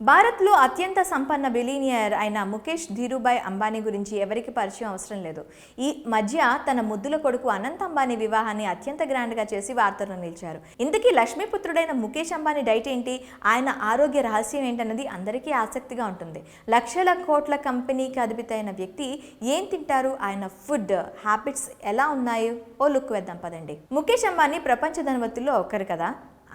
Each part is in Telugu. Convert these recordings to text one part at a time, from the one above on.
భారత్లో అత్యంత సంపన్న బిలీనియర్ అయిన ముఖేష్ ధీరుభాయ్ అంబానీ గురించి ఎవరికి పరిచయం అవసరం లేదు. ఈ మధ్య తన ముద్దుల కొడుకు అనంత్ అంబానీ వివాహాన్ని అత్యంత గ్రాండ్గా చేసి వార్తల్లో నిలిచారు. ఇంతకీ లక్ష్మీపుత్రుడైన ముఖేష్ అంబానీ డైట్ ఏంటి, ఆయన ఆరోగ్య రహస్యం ఏంటన్నది అందరికీ ఆసక్తిగా ఉంటుంది. లక్షల కోట్ల కంపెనీకి అధిపతి అయిన వ్యక్తి ఏం తింటారు, ఆయన ఫుడ్ హ్యాబిట్స్ ఎలా ఉన్నాయి, ఓ లుక్ వేద్దాం పదండి. ముఖేష్ అంబానీ ప్రపంచ ధనవంతుల్లో ఒకరు కదా.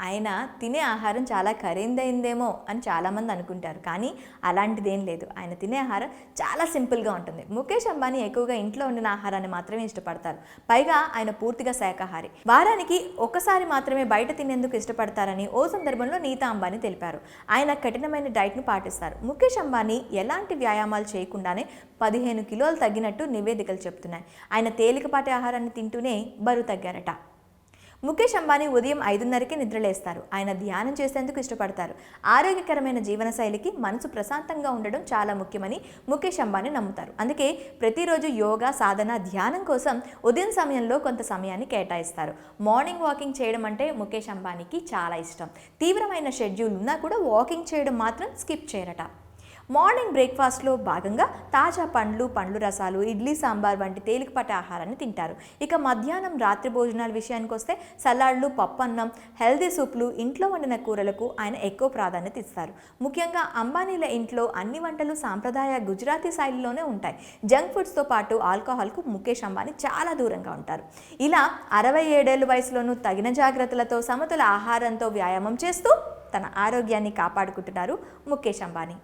ఆయన తినే ఆహారం చాలా ఖరీదైందేమో అని చాలామంది అనుకుంటారు, కానీ అలాంటిదేం లేదు. ఆయన తినే ఆహారం చాలా సింపుల్గా ఉంటుంది. ముఖేష్ అంబానీ ఎక్కువగా ఇంట్లో వండిన ఆహారాన్ని మాత్రమే ఇష్టపడతారు. పైగా ఆయన పూర్తిగా శాకాహారి. వారానికి ఒకసారి మాత్రమే బయట తినేందుకు ఇష్టపడతారని ఓ సందర్భంలో నీతా అంబానీ తెలిపారు. ఆయన కఠినమైన డైట్ను పాటిస్తారు. ముఖేష్ అంబానీ ఎలాంటి వ్యాయామాలు చేయకుండానే 15 కిలోలు తగ్గినట్టు నివేదికలు చెప్తున్నాయి. ఆయన తేలికపాటి ఆహారాన్ని తింటూనే బరువు తగ్గారట. ముఖేష్ అంబానీ ఉదయం 5:30కి నిద్రలేస్తారు. ఆయన ధ్యానం చేసేందుకు ఇష్టపడతారు. ఆరోగ్యకరమైన జీవనశైలికి మనసు ప్రశాంతంగా ఉండడం చాలా ముఖ్యమని ముఖేష్ అంబానీ నమ్ముతారు. అందుకే ప్రతిరోజు యోగా, సాధన, ధ్యానం కోసం ఉదయం సమయంలో కొంత సమయాన్ని కేటాయిస్తారు. మార్నింగ్ వాకింగ్ చేయడం అంటే ముఖేష్ అంబానీకి చాలా ఇష్టం. తీవ్రమైన షెడ్యూల్ ఉన్నా కూడా వాకింగ్ చేయడం మాత్రం స్కిప్ చేయరట. మార్నింగ్ బ్రేక్ఫాస్ట్లో భాగంగా తాజా పండ్లు, పండ్ల రసాలు, ఇడ్లీ, సాంబార్ వంటి తేలికపాటి ఆహారాన్ని తింటారు. ఇక మధ్యాహ్నం, రాత్రి భోజనాల విషయానికి వస్తే సలాడ్లు, పప్పన్నం, హెల్దీ సూప్లు, ఇంట్లో వండిన కూరలకు ఆయన ఎక్కువ ప్రాధాన్యత ఇస్తారు. ముఖ్యంగా అంబానీల ఇంట్లో అన్ని వంటలు సాంప్రదాయ గుజరాతీ శైలిలోనే ఉంటాయి. జంక్ ఫుడ్స్తో పాటు ఆల్కహాల్కు ముఖేష్ అంబానీ చాలా దూరంగా ఉంటారు. ఇలా 67 ఏళ్ల వయసులోనూ తగిన జాగ్రత్తలతో, సమతుల ఆహారంతో, వ్యాయామం చేస్తూ తన ఆరోగ్యాన్ని కాపాడుకుంటున్నారు ముఖేష్ అంబానీ.